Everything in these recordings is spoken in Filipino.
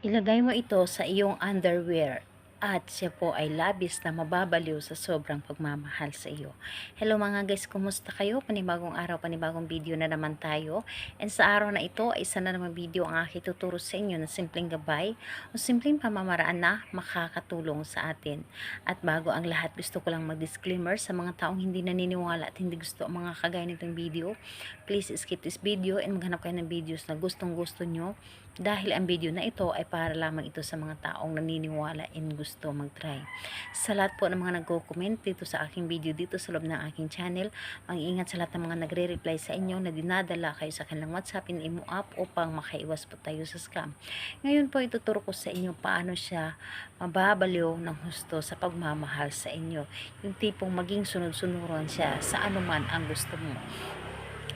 Ilagay mo ito sa iyong underwear at siya po ay labis na mababaliw sa sobrang pagmamahal sa iyo. Hello mga guys, kumusta kayo? Panibagong araw, panibagong video na naman tayo. And sa araw na ito ay isa na naman video ang aking tuturo sa inyo na simpleng gabay o simpleng pamamaraan na makakatulong sa atin. At bago ang lahat, gusto ko lang mag-disclaimer sa mga taong hindi naniniwala at hindi gusto ang mga kagaya nitong video. Please skip this video and maghanap kayo ng videos na gustong gusto nyo, dahil ang video na ito ay para lamang ito sa mga taong naniniwala and gusto mag-try. Sa lahat po ng mga nagko-comment dito sa aking video dito sa loob ng aking channel, mag-iingat sa lahat ng mga nagre-reply sa inyo na dinadala kayo sa kanilang WhatsApp and Imo app upang makaiwas po tayo sa scam. Ngayon po ituturo ko sa inyo paano siya mababaliw ng husto sa pagmamahal sa inyo. Yung tipong maging sunod-sunuran siya sa anuman ang gusto mo.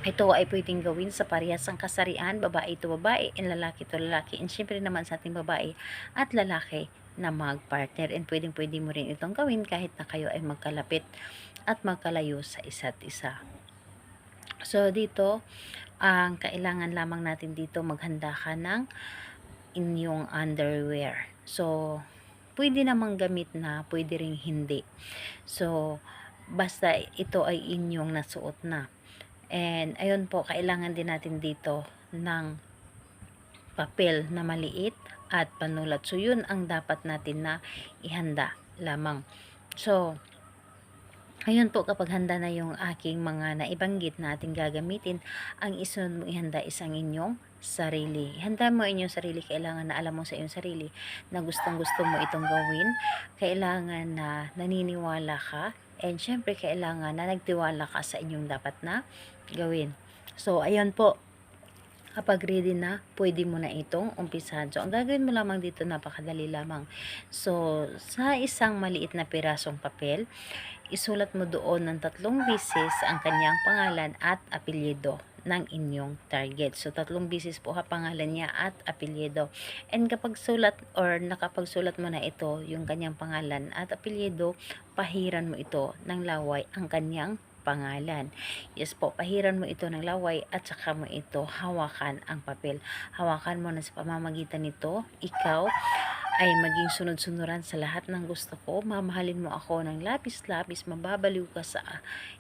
Ito ay pwedeng gawin sa parehas ang kasarian, babae to babae, and lalaki to lalaki. And syempre naman sa ating babae at lalaki na mag-partner. And pwedeng-pwede mo rin itong gawin kahit na kayo ay magkalapit at magkalayo sa isa't isa. So, dito, ang kailangan lamang natin dito, maghanda ka ng inyong underwear. So, pwede namang gamit na, pwede ring hindi. So, basta ito ay inyong nasuot na. And ayun po, kailangan din natin dito ng papel na maliit at panulat. So yun ang dapat natin na ihanda lamang. So ayun po, kapag handa na yung aking mga naibanggit na ating gagamitin, ang isunod mo ihanda isang inyong sarili. Handa mo inyong sarili, kailangan na alam mo sa iyong sarili na gustong gusto mo itong gawin. Kailangan na naniniwala ka, and syempre kailangan na nagtiwala ka sa inyong dapat na gawin. So ayan po, kapag ready na, pwede mo na itong umpisahan. So ang gagawin mo lamang dito, napakadali lamang. So sa isang maliit na pirasong papel, isulat mo doon ng 3 beses ang kanyang pangalan at apelyido ng inyong target. So 3 beses po pangalan niya at apelyido. And kapag sulat or nakapagsulat mo na ito, yung kanyang pangalan at apelyido, pahiran mo ito ng laway ang kanyang pangalan. Yes po, pahiran mo ito ng laway at saka mo ito hawakan ang papel. Hawakan mo na sa pamamagitan nito, ikaw ay maging sunod-sunuran sa lahat ng gusto ko. Mamahalin mo ako ng labis-labis, mababaliw ka sa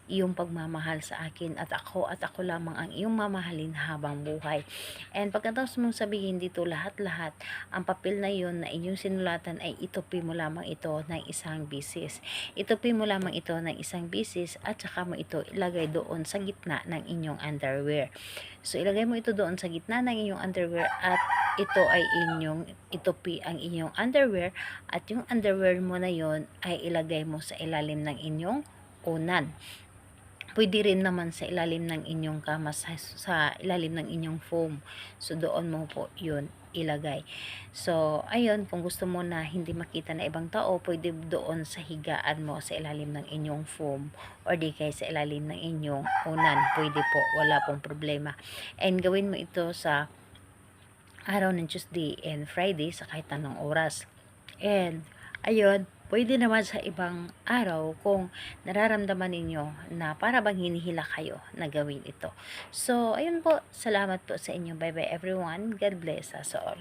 iyong pagmamahal sa akin, at ako lamang ang iyong mamahalin habang buhay. And pagkatapos mong sabihin dito lahat-lahat, ang papel na iyon na inyong sinulatan ay itupi mo lamang ito ng 1 beses. Itupi mo lamang ito ng 1 beses at saka mo ito ilagay doon sa gitna ng inyong underwear. So ilagay mo ito doon sa gitna ng inyong underwear at ito ay inyong itupi ang inyong underwear, at yung underwear mo na yon ay ilagay mo sa ilalim ng inyong unan. Pwede rin naman sa ilalim ng inyong kama, sa ilalim ng inyong foam. So doon mo po yun ilagay. So ayun, kung gusto mo na hindi makita na ibang tao, pwede doon sa higaan mo sa ilalim ng inyong foam or di kaya sa ilalim ng inyong unan. Pwede po, wala pong problema. And gawin mo ito sa araw ng Tuesday and Friday sa kahit anong oras. And ayun, pwede naman sa ibang araw kung nararamdaman ninyo na para bang hinihila kayo na gawin ito. So ayun po, salamat po sa inyo. Bye bye everyone. God bless us all.